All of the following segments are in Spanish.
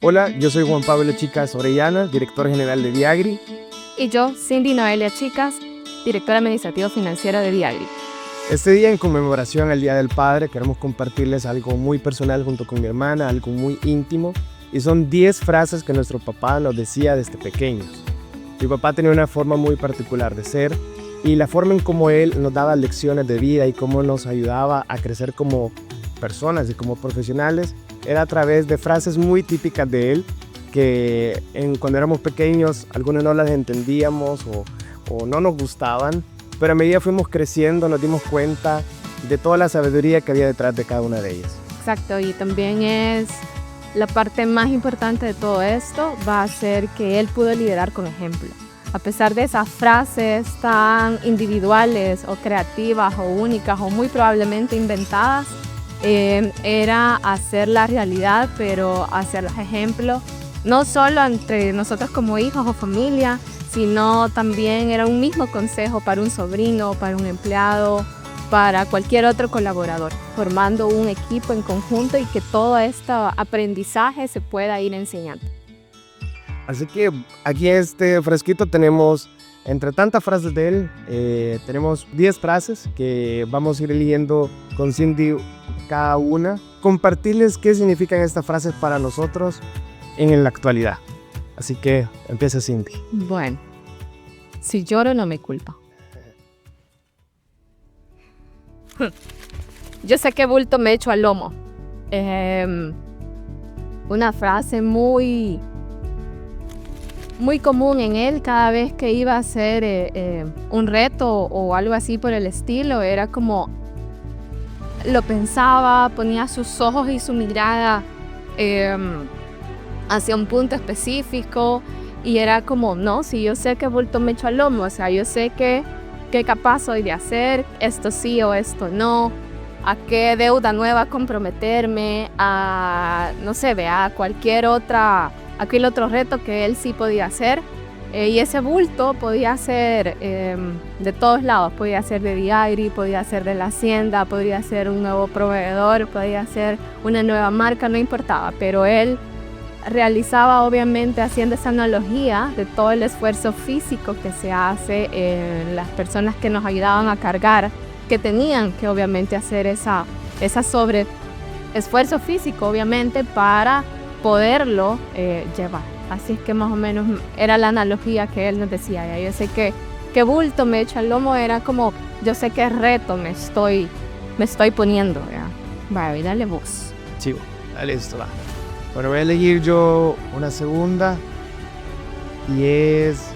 Hola, yo soy Juan Pablo Chicas Orellana, director general de Diagri. Y yo, Cindy Noelia Chicas, directora administrativa financiera de Diagri. Este día, en conmemoración al Día del Padre, queremos compartirles algo muy personal junto con mi hermana, algo muy íntimo, y son 10 frases que nuestro papá nos decía desde pequeños. Mi papá tenía una forma muy particular de ser, y la forma en cómo él nos daba lecciones de vida y cómo nos ayudaba a crecer como personas y como profesionales era a través de frases muy típicas de él que cuando éramos pequeños algunos no las entendíamos o no nos gustaban, pero a medida fuimos creciendo nos dimos cuenta de toda la sabiduría que había detrás de cada una de ellas. Exacto, y también es la parte más importante de todo esto, va a ser que él pudo liderar con ejemplo. A pesar de esas frases tan individuales o creativas o únicas o muy probablemente inventadas, era hacer la realidad, pero hacerlas ejemplo, no solo entre nosotros como hijos o familia, sino también era un mismo consejo para un sobrino, para un empleado, para cualquier otro colaborador, formando un equipo en conjunto y que todo este aprendizaje se pueda ir enseñando. Así que aquí en este fresquito tenemos, entre tantas frases de él, tenemos 10 frases que vamos a ir leyendo con Cindy cada una. Compartirles qué significan estas frases para nosotros en la actualidad. Así que empieza Cindy. Bueno, si lloro no me culpa. Yo sé qué bulto me echo al lomo. Una frase muy común en él cada vez que iba a hacer un reto o algo así por el estilo. Era como, lo pensaba, ponía sus ojos y su mirada hacia un punto específico y era como, no, si yo sé qué bulto me echo al lomo, o sea, yo sé qué capaz soy de hacer, esto sí o esto no, a qué deuda nueva comprometerme, a, no sé, a cualquier aquel otro reto que él sí podía hacer. Y ese bulto podía ser de todos lados, podía ser de Diagri, podía ser de la hacienda, podía ser un nuevo proveedor, podía ser una nueva marca, no importaba, pero él realizaba obviamente haciendo esa analogía de todo el esfuerzo físico que se hace en las personas que nos ayudaban a cargar, que tenían que obviamente hacer esa sobre esfuerzo físico obviamente para poderlo llevar. Así es que más o menos era la analogía que él nos decía. Ya yo sé que bulto me echa al lomo, era como, yo sé qué reto me estoy poniendo. ¿Ya? Vaya, dale vos. Chivo, dale esto, va. Bueno, voy a elegir yo una segunda y es...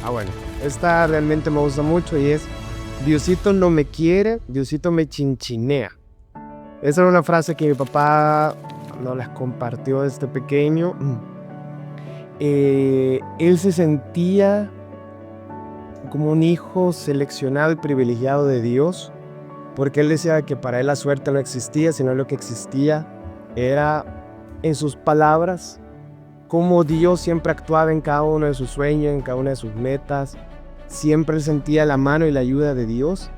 bueno, esta realmente me gusta mucho y es: Diosito no me quiere, Diosito me chinchinea. Esa era una frase que mi papá nos las compartió desde pequeño. Él se sentía como un hijo seleccionado y privilegiado de Dios, porque él decía que para él la suerte no existía, sino lo que existía era, en sus palabras, cómo Dios siempre actuaba en cada uno de sus sueños, en cada una de sus metas. Siempre él sentía la mano y la ayuda de Dios.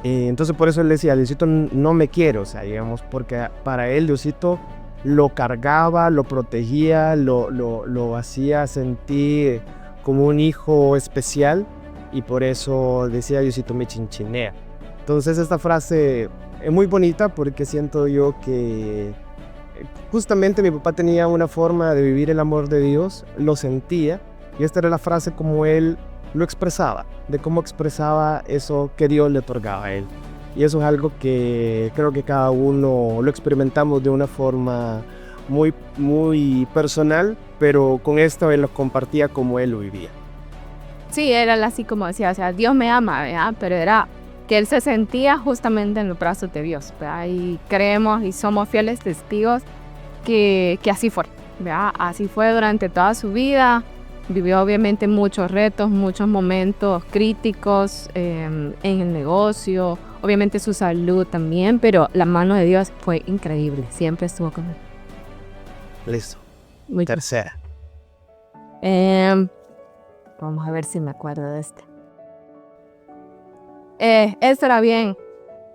Entonces por eso él decía, Diosito no me quiere, o sea, digamos, porque para él Diosito lo cargaba, lo protegía, lo hacía sentir como un hijo especial, y por eso decía, Diosito me chinchinea. Entonces esta frase es muy bonita porque siento yo que justamente mi papá tenía una forma de vivir el amor de Dios, lo sentía, y esta era la frase como él lo expresaba, de cómo expresaba eso que Dios le otorgaba a él. Y eso es algo que creo que cada uno lo experimentamos de una forma muy, muy personal, pero con esto él lo compartía como él lo vivía. Sí, era así como decía, o sea, Dios me ama, ¿verdad? Pero era que él se sentía justamente en los brazos de Dios, ¿verdad? Y creemos y somos fieles testigos que así fue, ¿verdad? Así fue durante toda su vida. Vivió obviamente muchos retos, muchos momentos críticos en el negocio, obviamente su salud también, pero la mano de Dios fue increíble, siempre estuvo con él. Listo. Muy Tercera. Vamos a ver si me acuerdo de este. Esta era bien,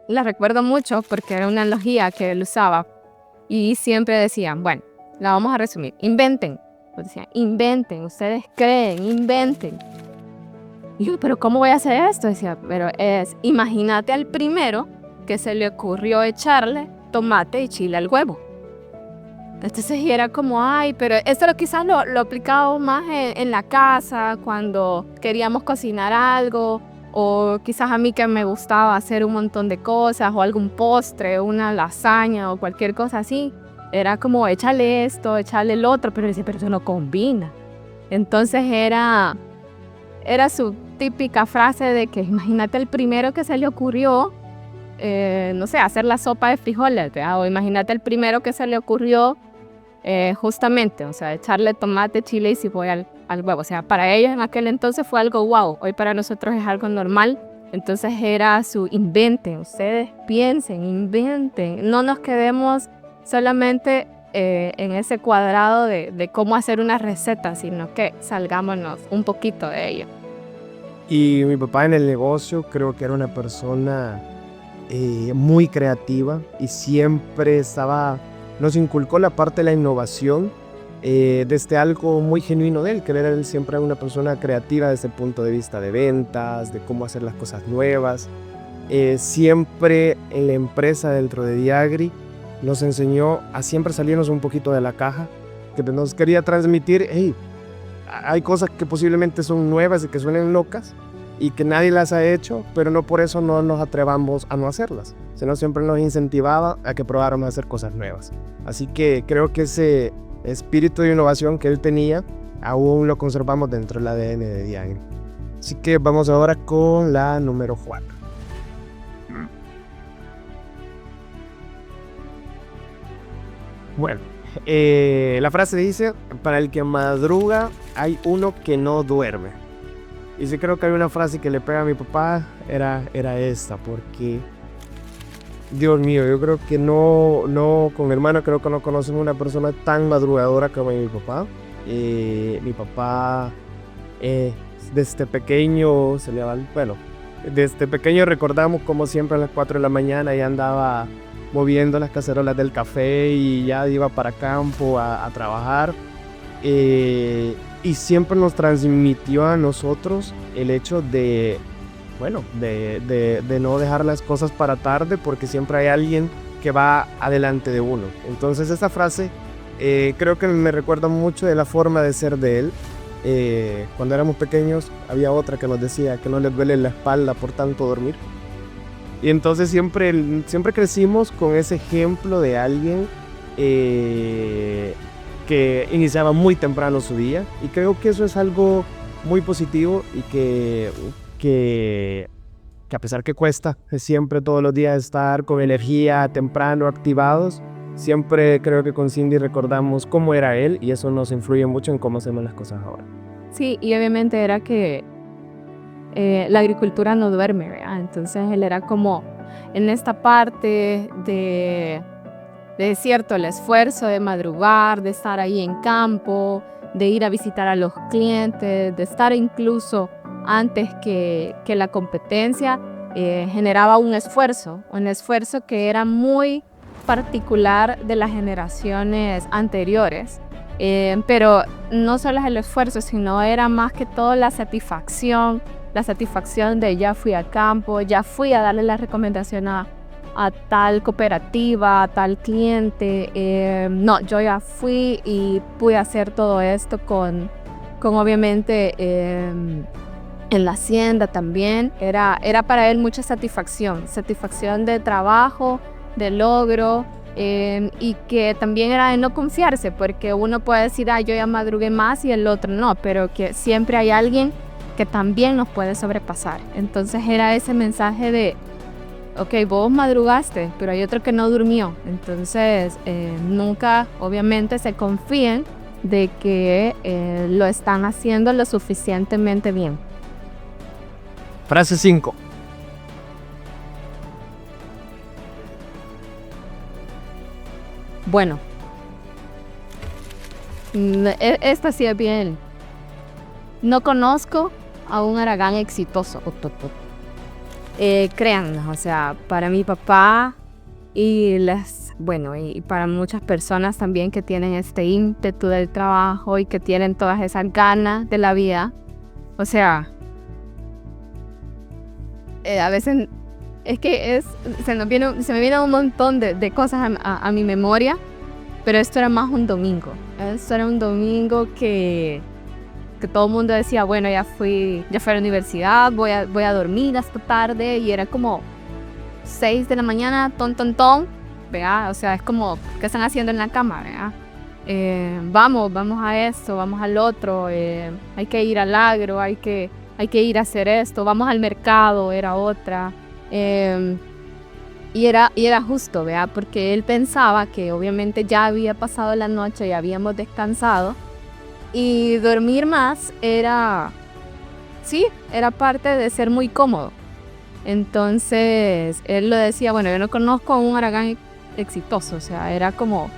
la recuerdo mucho porque era una analogía que él usaba y siempre decía, bueno, La vamos a resumir. Inventen. Pues decía, inventen, ustedes creen, inventen. Y yo, pero ¿cómo voy a hacer esto? Decía, pero imagínate al primero que se le ocurrió echarle tomate y chile al huevo. Entonces era como, ay, pero esto quizás lo aplicaba más en la casa, cuando queríamos cocinar algo, o quizás a mí que me gustaba hacer un montón de cosas, o algún postre, una lasaña, o cualquier cosa así. Era como, échale esto, échale el otro, pero decía, pero eso no combina. Entonces era su típica frase de que imagínate el primero que se le ocurrió, no sé, hacer la sopa de frijoles, ¿verdad? O imagínate el primero que se le ocurrió justamente, o sea, echarle tomate, chile y cebolla al huevo. O sea, para ellos en aquel entonces fue algo wow, hoy para nosotros es algo normal. Entonces era su inventen, ustedes piensen, inventen, no nos quedemos solamente en ese cuadrado de cómo hacer una receta, sino que salgámonos un poquito de ello. Y mi papá en el negocio creo que era una persona muy creativa y siempre nos inculcó la parte de la innovación desde algo muy genuino de él, que él siempre era una persona creativa desde el punto de vista de ventas, de cómo hacer las cosas nuevas. Siempre en la empresa dentro de Diagri nos enseñó a siempre salirnos un poquito de la caja, que nos quería transmitir, hey, hay cosas que posiblemente son nuevas y que suenen locas y que nadie las ha hecho, pero no por eso no nos atrevamos a no hacerlas, sino siempre nos incentivaba a que probáramos a hacer cosas nuevas. Así que creo que ese espíritu de innovación que él tenía aún lo conservamos dentro del ADN de Diagri. Así que vamos ahora con la número 4. Bueno, la frase dice, para el que madruga hay uno que no duerme. Y sí creo que hay una frase que le pega a mi papá, era esta, porque, Dios mío, yo creo que no, con mi hermano creo que no conocemos una persona tan madrugadora como mi papá. Mi papá, desde pequeño, desde pequeño recordamos como siempre a las 4 de la mañana ya andaba moviendo las cacerolas del café y ya iba para campo a trabajar. Y siempre nos transmitió a nosotros el hecho de no dejar las cosas para tarde, porque siempre hay alguien que va adelante de uno. Entonces esa frase creo que me recuerda mucho de la forma de ser de él. Cuando éramos pequeños había otra que nos decía que no les duele la espalda por tanto dormir. Y entonces siempre crecimos con ese ejemplo de alguien que iniciaba muy temprano su día, y creo que eso es algo muy positivo y que a pesar que cuesta siempre todos los días estar con energía, temprano, activados, siempre creo que con Cindy recordamos cómo era él y eso nos influye mucho en cómo hacemos las cosas ahora. Sí, y obviamente era que la agricultura no duerme, ¿verdad? Entonces él era como en esta parte de cierto, el esfuerzo de madrugar, de estar ahí en campo, de ir a visitar a los clientes, de estar incluso antes que la competencia, generaba un esfuerzo que era muy particular de las generaciones anteriores. Pero no solo es el esfuerzo, sino era más que todo la satisfacción de ya fui al campo, ya fui a darle la recomendación a tal cooperativa, a tal cliente. No, yo ya fui y pude hacer todo esto con obviamente en la hacienda también. Era para él mucha satisfacción de trabajo, de logro, y que también era de no confiarse, porque uno puede decir, yo ya madrugué más y el otro no, pero que siempre hay alguien que también nos puede sobrepasar. Entonces era ese mensaje de, ok, vos madrugaste, pero hay otro que no durmió. Entonces nunca, obviamente, se confíen de que lo están haciendo lo suficientemente bien. Frase 5. Bueno, esta sí es bien. No conozco a un Aragán exitoso. Créanme, o sea, para mi papá y las bueno, y para muchas personas también que tienen este ímpetu del trabajo y que tienen todas esas ganas de la vida. O sea, a veces es que se me viene un montón de cosas a mi memoria, pero esto era más un domingo. Esto era un domingo que todo el mundo decía, bueno, ya fui a la universidad, voy a dormir hasta tarde, y era como 6 de la mañana, ton, ¿verdad? O sea, es como, ¿qué están haciendo en la cama, verdad? Vamos a esto, vamos al otro, hay que ir al agro, hay que ir a hacer esto, vamos al mercado, era otra. Y era justo, ¿verdad? Porque él pensaba que obviamente ya había pasado la noche y habíamos descansado, y dormir más era parte de ser muy cómodo. Entonces él lo decía, bueno, yo no conozco a un Aragán exitoso, o sea, era como,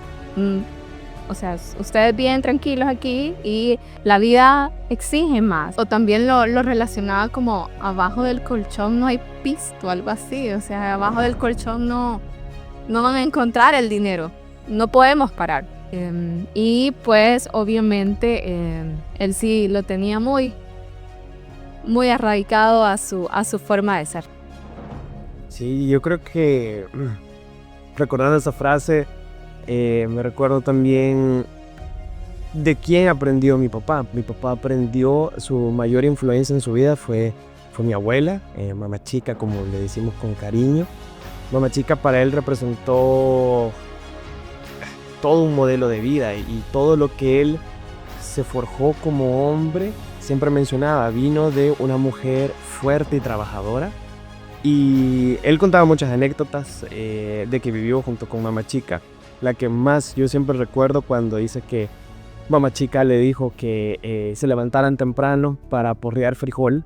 o sea, ustedes bien tranquilos aquí y la vida exige más. O también lo relacionaba como, abajo del colchón no hay pisto, algo así, o sea, abajo del colchón no van a encontrar el dinero, no podemos parar. Y pues obviamente él sí lo tenía muy arraigado a su forma de ser. Sí, yo creo que recordando esa frase, me recuerdo también de quién aprendió mi papá. Mi papá aprendió, su mayor influencia en su vida fue mi abuela, mamá chica, como le decimos con cariño. Mamá chica para él representó todo un modelo de vida, y todo lo que él se forjó como hombre, siempre mencionaba, vino de una mujer fuerte y trabajadora. Y él contaba muchas anécdotas de que vivió junto con mamá chica. La que más yo siempre recuerdo, cuando dice que mamá chica le dijo que se levantaran temprano para porrear frijol,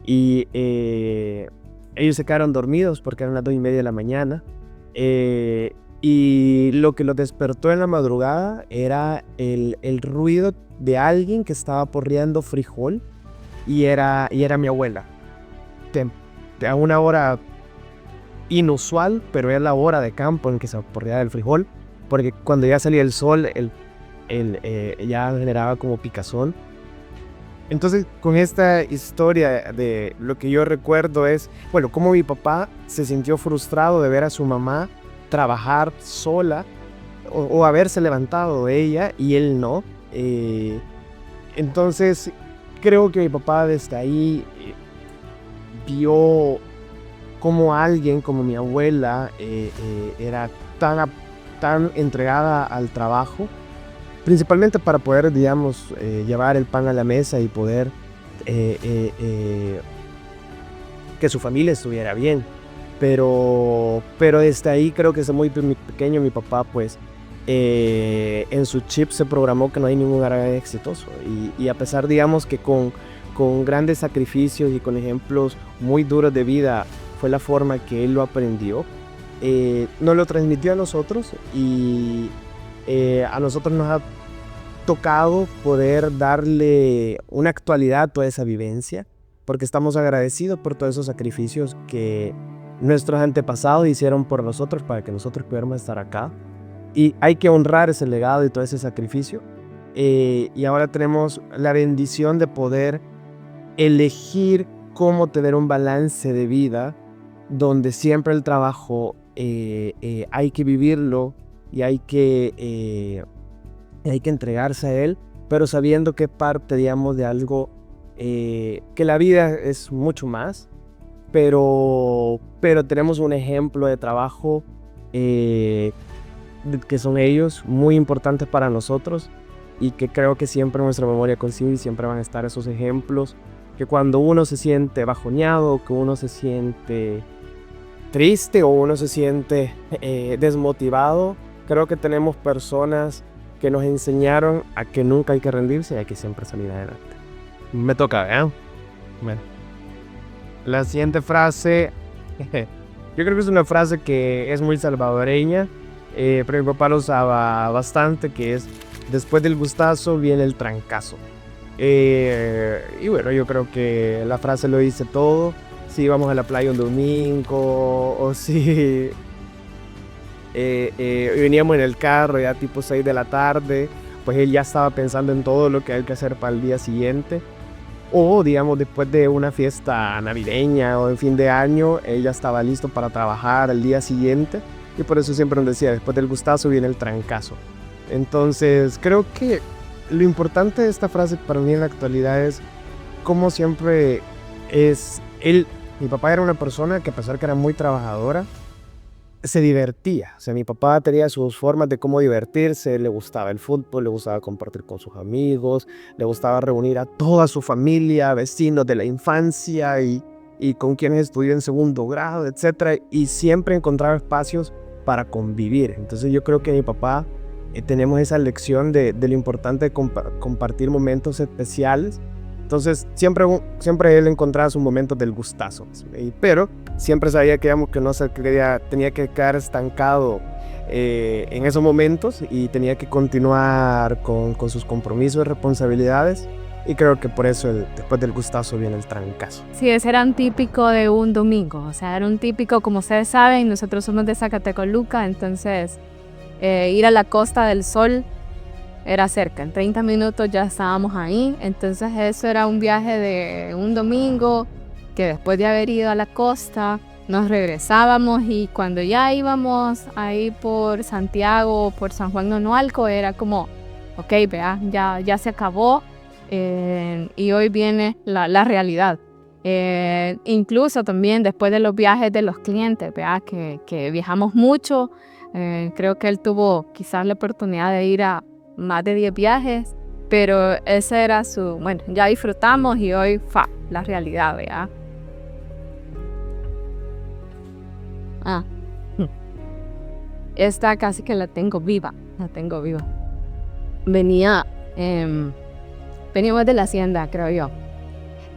y ellos se quedaron dormidos porque eran las 2:30 de la mañana. Y lo que los despertó en la madrugada era el ruido de alguien que estaba porreando frijol, y era mi abuela. A una hora inusual, pero era la hora de campo en que se porreaba el frijol, porque cuando ya salía el sol, ya generaba como picazón. Entonces, con esta historia de lo que yo recuerdo es, bueno, cómo mi papá se sintió frustrado de ver a su mamá trabajar sola, o haberse levantado ella y él no. Entonces, creo que mi papá desde ahí vio como alguien como mi abuela era tan entregada al trabajo, principalmente para poder, digamos, llevar el pan a la mesa y poder que su familia estuviera bien. Pero desde ahí creo que desde muy pequeño mi papá, pues, en su chip se programó que no hay ningún Aragán exitoso. Y a pesar, digamos, que con grandes sacrificios y con ejemplos muy duros de vida fue la forma que él lo aprendió, nos lo transmitió a nosotros, y a nosotros nos ha tocado poder darle una actualidad a toda esa vivencia, porque estamos agradecidos por todos esos sacrificios que nuestros antepasados hicieron por nosotros para que nosotros pudiéramos estar acá, y hay que honrar ese legado y todo ese sacrificio. Y ahora tenemos la bendición de poder elegir cómo tener un balance de vida donde siempre el trabajo hay que vivirlo, y hay que entregarse a él, pero sabiendo que es parte, digamos, de algo que la vida es mucho más, pero tenemos un ejemplo de trabajo que son ellos, muy importantes para nosotros, y que creo que siempre en nuestra memoria consigo, y siempre van a estar esos ejemplos, que cuando uno se siente bajoneado, que uno se siente triste, o uno se siente desmotivado, creo que tenemos personas que nos enseñaron a que nunca hay que rendirse y hay que siempre salir adelante. Me toca, ¿eh? Bueno. La siguiente frase, yo creo que es una frase que es muy salvadoreña, pero mi papá lo usaba bastante, que es: después del gustazo viene el trancazo. Y bueno, yo creo que la frase lo dice todo. Si vamos a la playa un domingo, o si veníamos en el carro ya tipo 6 de la tarde, pues él ya estaba pensando en todo lo que hay que hacer para el día siguiente. O digamos después de una fiesta navideña o en fin de año, él ya estaba listo para trabajar al día siguiente. Y por eso siempre nos decía, después del gustazo viene el trancazo. Entonces creo que lo importante de esta frase para mí en la actualidad es cómo siempre es él. Mi papá era una persona que a pesar que era muy trabajadora, se divertía. O sea, mi papá tenía sus formas de cómo divertirse, le gustaba el fútbol, le gustaba compartir con sus amigos, le gustaba reunir a toda su familia, vecinos de la infancia y con quienes estudió en segundo grado, etcétera, y siempre encontraba espacios para convivir. Entonces yo creo que mi papá tenemos esa lección de lo importante de compartir momentos especiales. Entonces siempre él encontraba sus momentos del gustazo, pero siempre sabía que, digamos, que no se tenía que quedar estancado en esos momentos y tenía que continuar con sus compromisos y responsabilidades. Y creo que por eso después del gustazo viene el trancazo. Sí, ese era un típico de un domingo, o sea, era un típico, como ustedes saben, nosotros somos de Zacatecoluca, entonces ir a la Costa del Sol era cerca, en 30 minutos ya estábamos ahí, entonces eso era un viaje de un domingo, que después de haber ido a la costa, nos regresábamos y cuando ya íbamos ahí por Santiago, por San Juan de Onoalco, era como, ok, vea, ya se acabó. Y hoy viene la realidad. Incluso también después de los viajes de los clientes, ¿verdad? Que viajamos mucho, creo que él tuvo quizás la oportunidad de ir a más de 10 viajes, pero ese era bueno, ya disfrutamos y hoy, la realidad, ¿verdad? Esta casi que la tengo viva. Veníamos de la hacienda, creo yo.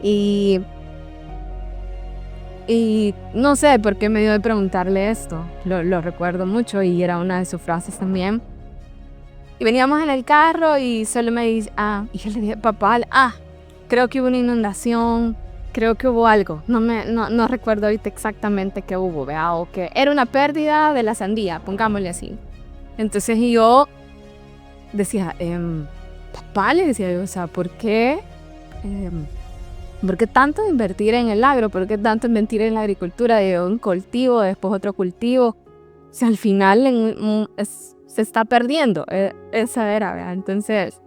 Y no sé por qué me dio de preguntarle esto. Lo recuerdo mucho y era una de sus frases también. Y veníamos en el carro y solo me dice, y yo le dije, papá, creo que hubo una inundación, creo que hubo algo. No recuerdo ahorita exactamente qué hubo, ¿verdad? O que era una pérdida de la sandía, pongámosle así. Entonces yo decía, papá, le decía yo, o sea, ¿por qué tanto invertir en el agro? ¿Por qué tanto invertir en la agricultura de un cultivo, después otro cultivo? O sea, al final se está perdiendo. Esa era, ¿verdad? Entonces,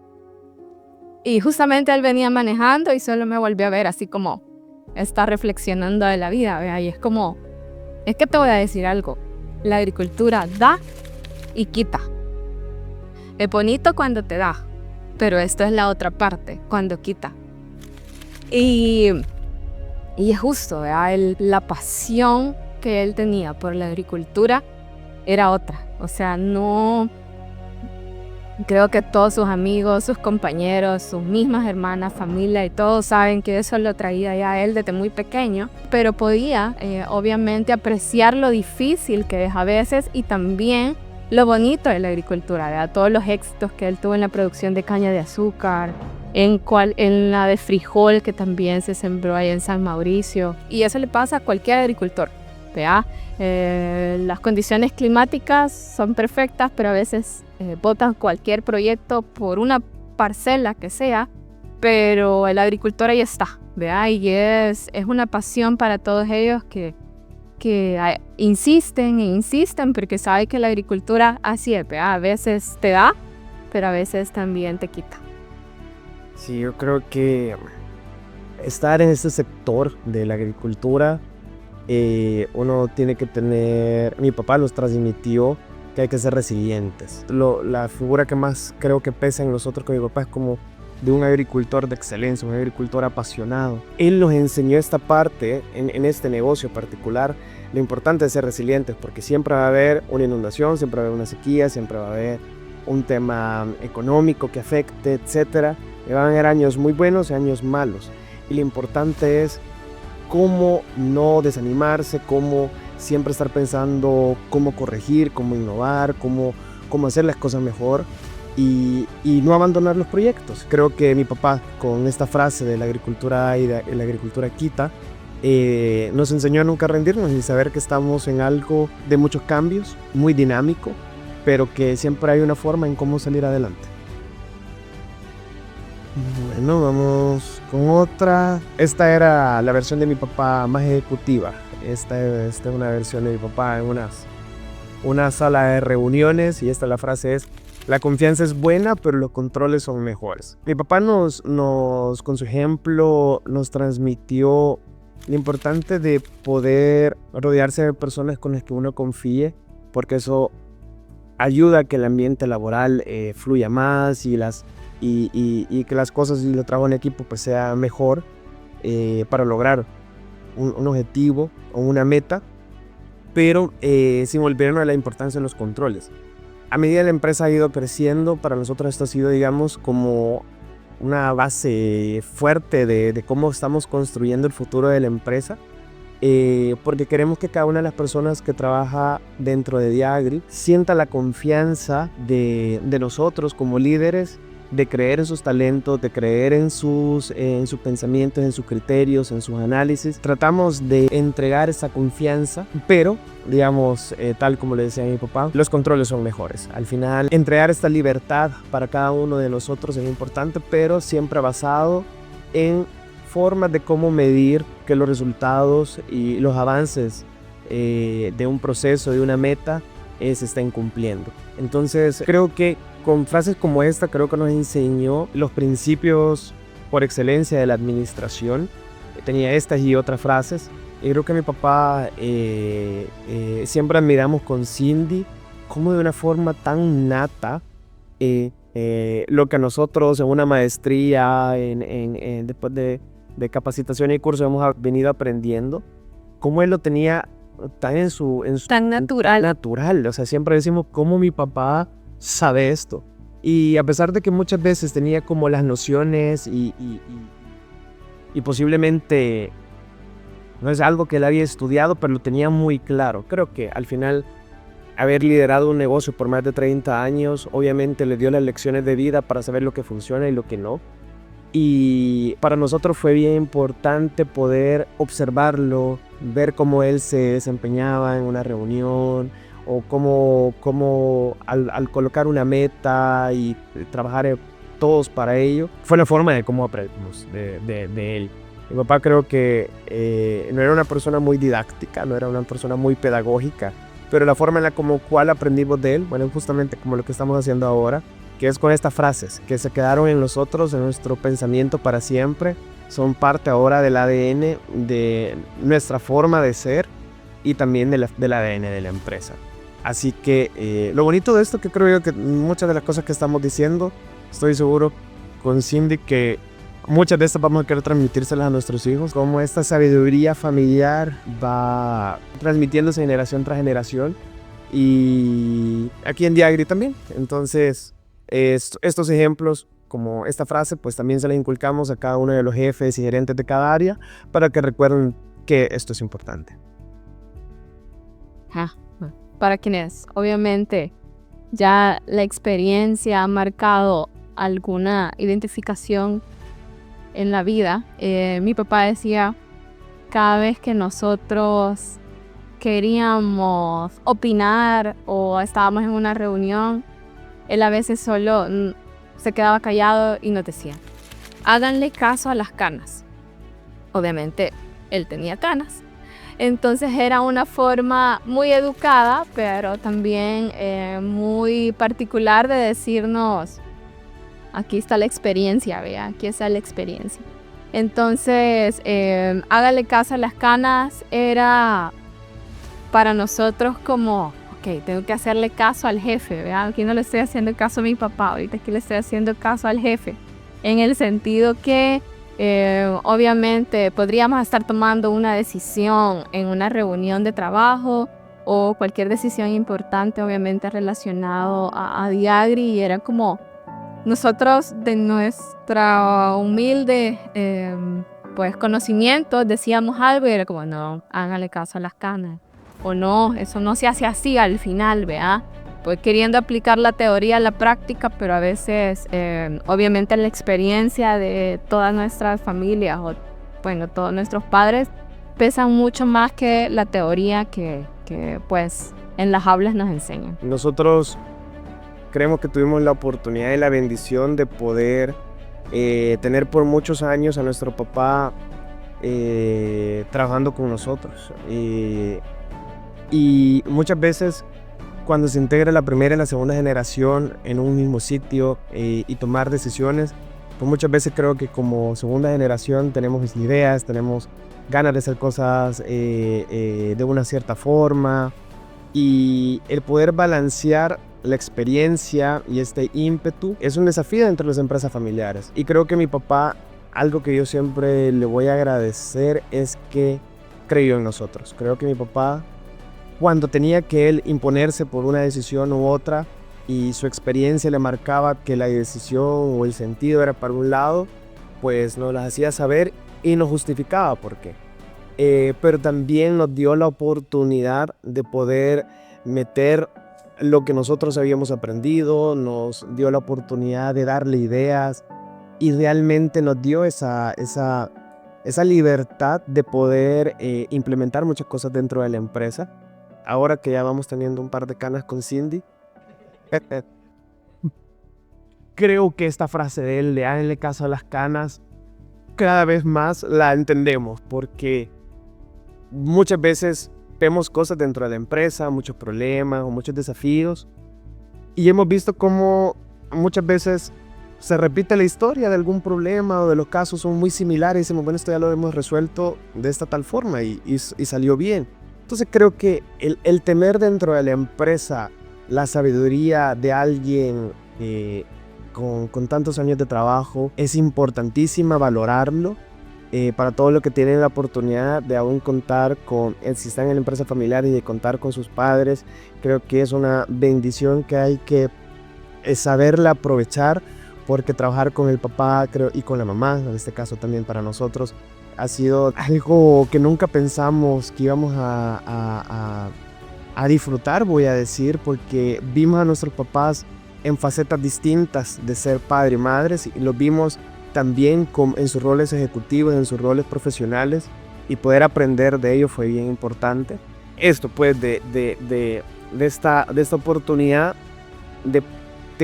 y justamente él venía manejando y solo me volvió a ver así como está reflexionando de la vida, ¿verdad? Y es como, es que te voy a decir algo, la agricultura da y quita. Es bonito cuando te da, pero esto es la otra parte, cuando quita. Y es justo, ¿verdad? La pasión que él tenía por la agricultura era otra. O sea, no... Creo que todos sus amigos, sus compañeros, sus mismas hermanas, familia y todos saben que eso lo traía ya él desde muy pequeño, pero podía obviamente apreciar lo difícil que es a veces y también lo bonito de la agricultura, ¿verdad? Todos los éxitos que él tuvo en la producción de caña de azúcar, en la de frijol que también se sembró ahí en San Mauricio. Y eso le pasa a cualquier agricultor, ¿verdad? Las condiciones climáticas son perfectas, pero a veces botan cualquier proyecto por una parcela que sea, pero el agricultor ahí está, ¿verdad? Y es una pasión para todos ellos que insisten e insisten porque saben que la agricultura así es, ¿verdad? A veces te da, pero a veces también te quita. Sí, yo creo que estar en este sector de la agricultura, uno tiene que tener, mi papá nos transmitió que hay que ser resilientes. La figura que más creo que pesa en nosotros con mi papá es como de un agricultor de excelencia, un agricultor apasionado. Él nos enseñó esta parte, en este negocio particular, lo importante es ser resilientes, porque siempre va a haber una inundación, siempre va a haber una sequía, siempre va a haber un tema económico que afecte, etc. Y van a haber años muy buenos y años malos. Y lo importante es cómo no desanimarse, cómo siempre estar pensando cómo corregir, cómo innovar, cómo hacer las cosas mejor. Y no abandonar los proyectos. Creo que mi papá, con esta frase de la agricultura y de la agricultura quita, nos enseñó a nunca rendirnos y saber que estamos en algo de muchos cambios, muy dinámico, pero que siempre hay una forma en cómo salir adelante. Bueno, vamos con otra. Esta era la versión de mi papá más ejecutiva. Esta es una versión de mi papá en una sala de reuniones, y la frase es: la confianza es buena, pero los controles son mejores. Mi papá con su ejemplo, nos transmitió lo importante de poder rodearse de personas con las que uno confíe, porque eso ayuda a que el ambiente laboral fluya más y que las cosas y el trabajo en equipo pues sea mejor para lograr un objetivo o una meta, pero sin olvidarnos de la importancia de los controles. A medida que la empresa ha ido creciendo, para nosotros esto ha sido, digamos, como una base fuerte de cómo estamos construyendo el futuro de la empresa, porque queremos que cada una de las personas que trabaja dentro de Diagri sienta la confianza de nosotros como líderes, de creer en sus talentos, de creer en sus pensamientos, en sus criterios, en sus análisis. Tratamos de entregar esa confianza, pero, digamos, tal como le decía a mi papá, los controles son mejores. Al final, entregar esta libertad para cada uno de nosotros es importante, pero siempre basado en formas de cómo medir que los resultados y los avances de un proceso, de una meta, se estén cumpliendo. Entonces, creo que con frases como esta, creo que nos enseñó los principios por excelencia de la administración. Tenía estas y otras frases. Y creo que mi papá siempre admiramos con Cindy cómo de una forma tan nata lo que a nosotros en una maestría, después de capacitación y curso hemos venido aprendiendo, cómo él lo tenía tan natural. O sea, siempre decimos cómo mi papá sabe esto. Y a pesar de que muchas veces tenía como las nociones y posiblemente no es algo que él había estudiado, pero lo tenía muy claro. Creo que al final haber liderado un negocio por más de 30 años, obviamente le dio las lecciones de vida para saber lo que funciona y lo que no. Y para nosotros fue bien importante poder observarlo, ver cómo él se desempeñaba en una reunión, o cómo al colocar una meta y trabajar todos para ello, fue la forma de cómo aprendimos de él. Mi papá creo que no era una persona muy didáctica, no era una persona muy pedagógica, pero la forma en la cual aprendimos de él, bueno, justamente como lo que estamos haciendo ahora, que es con estas frases que se quedaron en nosotros, en nuestro pensamiento para siempre, son parte ahora del ADN de nuestra forma de ser y también del ADN de la empresa. Así que lo bonito de esto, que creo yo que muchas de las cosas que estamos diciendo, estoy seguro con Cindy que muchas de estas vamos a querer transmitírselas a nuestros hijos, como esta sabiduría familiar va transmitiéndose generación tras generación, y aquí en Diagri también. Entonces estos ejemplos, como esta frase, pues también se la inculcamos a cada uno de los jefes y gerentes de cada área para que recuerden que esto es importante. Para quienes obviamente ya la experiencia ha marcado alguna identificación en la vida, mi papá decía, cada vez que nosotros queríamos opinar o estábamos en una reunión, él a veces solo se quedaba callado y nos decía: háganle caso a las canas. Obviamente él tenía canas. Entonces era una forma muy educada, pero también muy particular de decirnos: aquí está la experiencia, vea, aquí está la experiencia. Entonces, hágale caso a las canas era para nosotros como, ok, tengo que hacerle caso al jefe, vea, aquí no le estoy haciendo caso a mi papá, ahorita aquí le estoy haciendo caso al jefe. En el sentido que obviamente podríamos estar tomando una decisión en una reunión de trabajo o cualquier decisión importante, obviamente relacionado a Diagri, y era como nosotros de nuestra humilde pues conocimiento decíamos algo y era como: no, hágale caso a las canas, o no, eso no se hace así al final, ¿verdad? Pues queriendo aplicar la teoría a la práctica, pero a veces obviamente la experiencia de todas nuestras familias o bueno, todos nuestros padres pesan mucho más que la teoría que pues en las aulas nos enseñan. Nosotros creemos que tuvimos la oportunidad y la bendición de poder tener por muchos años a nuestro papá trabajando con nosotros. Y muchas veces cuando se integra la primera y la segunda generación en un mismo sitio y tomar decisiones, pues muchas veces creo que como segunda generación tenemos ideas, tenemos ganas de hacer cosas de una cierta forma, y el poder balancear la experiencia y este ímpetu es un desafío entre las empresas familiares. Y creo que mi papá, algo que yo siempre le voy a agradecer es que creyó en nosotros. Creo que mi papá, cuando tenía que él imponerse por una decisión u otra y su experiencia le marcaba que la decisión o el sentido era para un lado, pues nos las hacía saber y nos justificaba por qué. Pero también nos dio la oportunidad de poder meter lo que nosotros habíamos aprendido, nos dio la oportunidad de darle ideas y realmente nos dio esa libertad de poder implementar muchas cosas dentro de la empresa. Ahora que ya vamos teniendo un par de canas con Cindy, creo que esta frase de él, de háganle caso a las canas, cada vez más la entendemos, porque muchas veces vemos cosas dentro de la empresa, muchos problemas o muchos desafíos, y hemos visto cómo muchas veces se repite la historia de algún problema o de los casos son muy similares y decimos, bueno, esto ya lo hemos resuelto de esta tal forma y salió bien. Entonces creo que el tener dentro de la empresa la sabiduría de alguien con tantos años de trabajo es importantísima, valorarlo para todo lo que tienen la oportunidad de aún contar con, si están en la empresa familiar y de contar con sus padres. Creo que es una bendición que hay que saberla aprovechar, porque trabajar con el papá y con la mamá, en este caso también para nosotros, ha sido algo que nunca pensamos que íbamos a disfrutar, voy a decir, porque vimos a nuestros papás en facetas distintas de ser padre y madre, y los vimos también en sus roles ejecutivos, en sus roles profesionales, y poder aprender de ellos fue bien importante. Esto pues de esta oportunidad de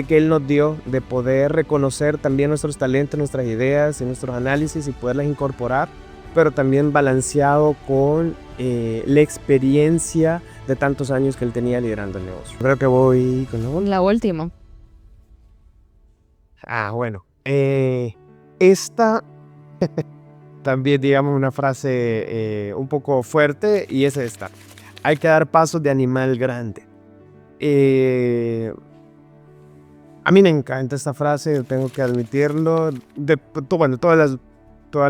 que él nos dio, de poder reconocer también nuestros talentos, nuestras ideas y nuestros análisis y poderlas incorporar, pero también balanceado con la experiencia de tantos años que él tenía liderando el negocio. Creo que voy con la última. Bueno. Esta también, digamos, una frase un poco fuerte, y es esta: hay que dar pasos de animal grande. A mí me encanta esta frase, tengo que admitirlo. Todas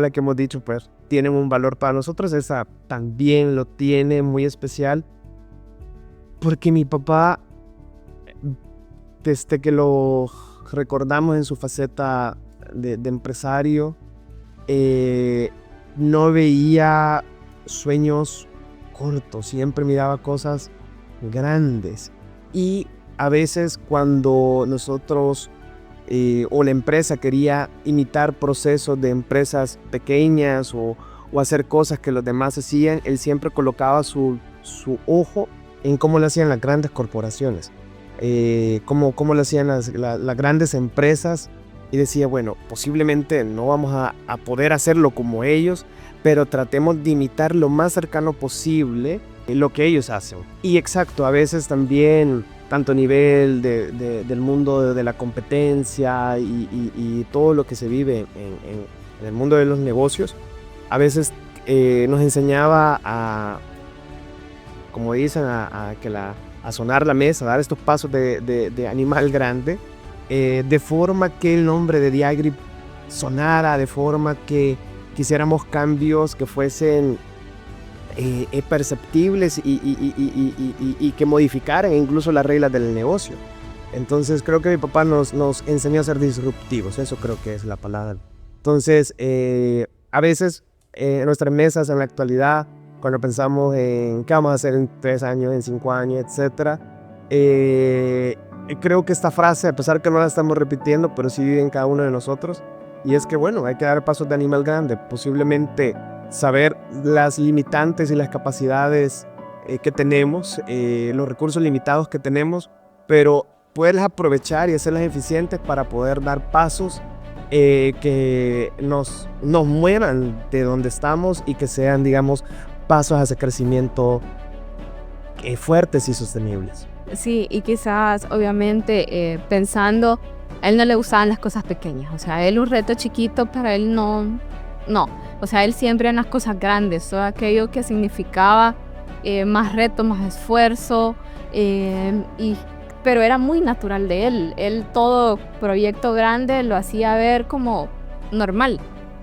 las que hemos dicho pues tienen un valor para nosotros. Esa también lo tiene muy especial, porque mi papá, desde que lo recordamos en su faceta de empresario, no veía sueños cortos, siempre miraba cosas grandes. Y a veces cuando nosotros o la empresa quería imitar procesos de empresas pequeñas o hacer cosas que los demás hacían, él siempre colocaba su ojo en cómo lo hacían las grandes corporaciones, cómo lo hacían las grandes empresas, y decía, bueno, posiblemente no vamos a poder hacerlo como ellos, pero tratemos de imitar lo más cercano posible lo que ellos hacen. Y exacto, a veces también, tanto a nivel del mundo de la competencia y todo lo que se vive en el mundo de los negocios, a veces nos enseñaba como dicen, a sonar la mesa, a dar estos pasos de animal grande, de forma que el nombre de Diagri sonara, de forma que quisiéramos cambios que fuesen perceptibles y que modificaran incluso las reglas del negocio. Entonces creo que mi papá nos enseñó a ser disruptivos, eso creo que es la palabra. Entonces a veces en nuestras mesas en la actualidad, cuando pensamos en qué vamos a hacer en 3 años, en 5 años, etc., creo que esta frase, a pesar que no la estamos repitiendo, pero sí vive en cada uno de nosotros, y es que bueno, hay que dar pasos de animal grande. Posiblemente saber las limitantes y las capacidades que tenemos, los recursos limitados que tenemos, pero poderlas aprovechar y hacerlas eficientes para poder dar pasos que nos muevan de donde estamos y que sean, digamos, pasos hacia crecimiento fuertes y sostenibles. Sí, y quizás, obviamente, pensando, a él no le gustaban las cosas pequeñas. O sea, él un reto chiquito, para él no. O sea, él siempre en las cosas grandes, todo aquello que significaba más reto, más esfuerzo, pero era muy natural de él. Él todo proyecto grande lo hacía ver como normal.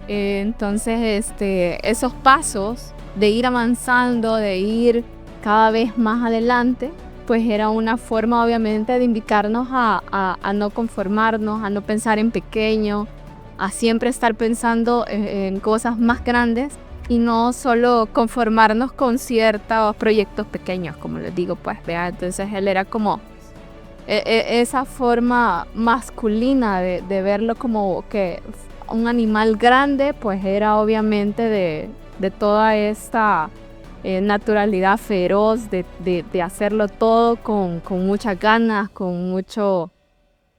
Entonces, esos pasos de ir avanzando, de ir cada vez más adelante, pues era una forma obviamente de invitarnos a no conformarnos, a no pensar en pequeño, a siempre estar pensando en cosas más grandes y no solo conformarnos con ciertos proyectos pequeños, como les digo, pues vea. Entonces él era como esa forma masculina de verlo como que un animal grande, pues era obviamente de toda esta naturalidad feroz de hacerlo todo con muchas ganas, con mucho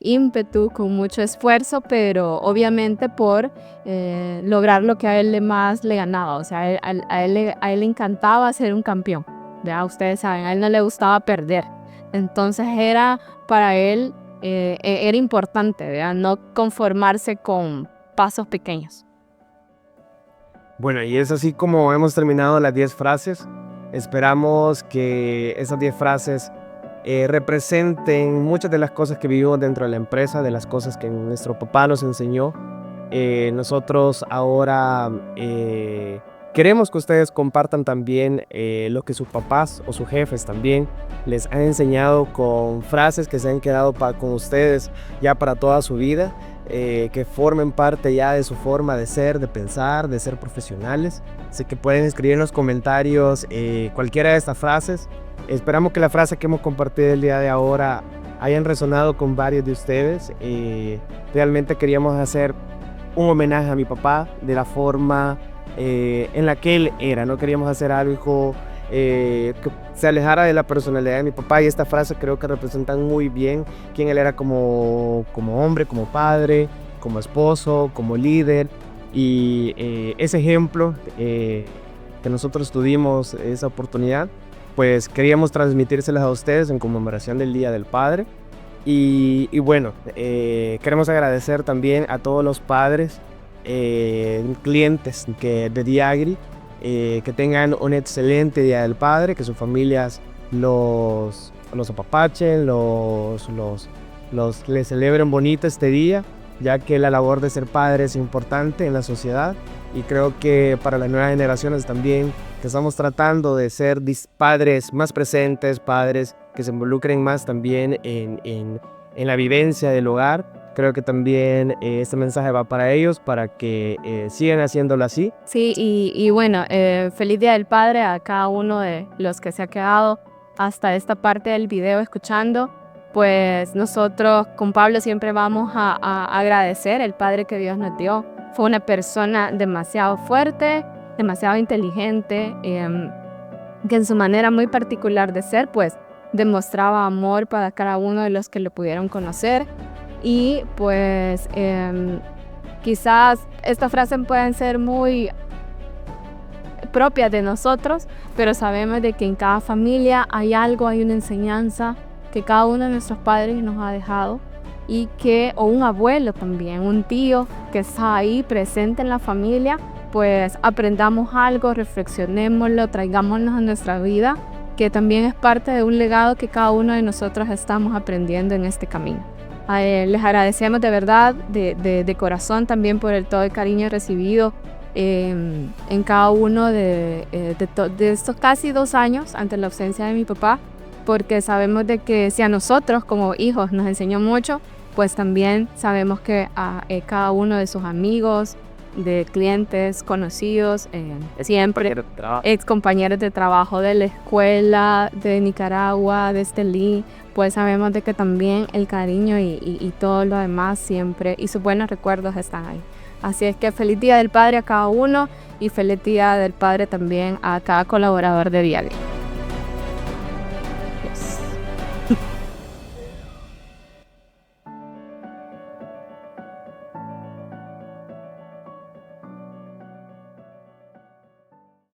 ímpetu, con mucho esfuerzo, pero obviamente por lograr lo que a él más le ganaba. O sea, a él le encantaba ser un campeón, ¿ya? Ustedes saben, a él no le gustaba perder. Entonces para él era importante, ¿verdad? No conformarse con pasos pequeños. Bueno, y es así como hemos terminado las 10 frases. Esperamos que esas 10 frases representen muchas de las cosas que vivimos dentro de la empresa, de las cosas que nuestro papá nos enseñó. Nosotros ahora queremos que ustedes compartan también lo que sus papás o sus jefes también les han enseñado, con frases que se han quedado con ustedes ya para toda su vida, que formen parte ya de su forma de ser, de pensar, de ser profesionales. Así que pueden escribir en los comentarios cualquiera de estas frases. Esperamos que la frase que hemos compartido el día de ahora hayan resonado con varios de ustedes. Realmente queríamos hacer un homenaje a mi papá de la forma en la que él era. No queríamos hacer algo que se alejara de la personalidad de mi papá, y esta frase creo que representan muy bien quién él era como hombre, como padre, como esposo, como líder. Y ese ejemplo que nosotros tuvimos, esa oportunidad, pues queríamos transmitírselas a ustedes en conmemoración del Día del Padre. Y bueno, queremos agradecer también a todos los padres, clientes de Diagri, que tengan un excelente Día del Padre, que sus familias los apapachen, les celebren bonito este día, ya que la labor de ser padre es importante en la sociedad, y creo que para las nuevas generaciones también, que estamos tratando de ser padres más presentes, padres que se involucren más también en la vivencia del hogar. Creo que también este mensaje va para ellos, para que sigan haciéndolo así. Sí, y bueno, feliz Día del Padre a cada uno de los que se ha quedado hasta esta parte del video escuchando. Pues nosotros con Pablo siempre vamos a agradecer el Padre que Dios nos dio. Fue una persona demasiado fuerte, demasiado inteligente, que en su manera muy particular de ser, pues demostraba amor para cada uno de los que lo pudieron conocer. Y pues quizás estas frases pueden ser muy propias de nosotros, pero sabemos de que en cada familia hay algo, hay una enseñanza que cada uno de nuestros padres nos ha dejado, y o un abuelo también, un tío que está ahí presente en la familia, pues aprendamos algo, reflexionémoslo, traigámonos a nuestra vida, que también es parte de un legado que cada uno de nosotros estamos aprendiendo en este camino. Les agradecemos de verdad, de corazón también, por todo el cariño recibido en cada uno de estos casi 2 años ante la ausencia de mi papá, porque sabemos de que si a nosotros como hijos nos enseñó mucho, pues también sabemos que a cada uno de sus amigos, de clientes, conocidos, siempre ex compañeros de trabajo de la escuela, de Nicaragua, de Estelí, pues sabemos de que también el cariño y todo lo demás siempre, y sus buenos recuerdos están ahí. Así es que feliz Día del Padre a cada uno y feliz Día del Padre también a cada colaborador de Día a Día.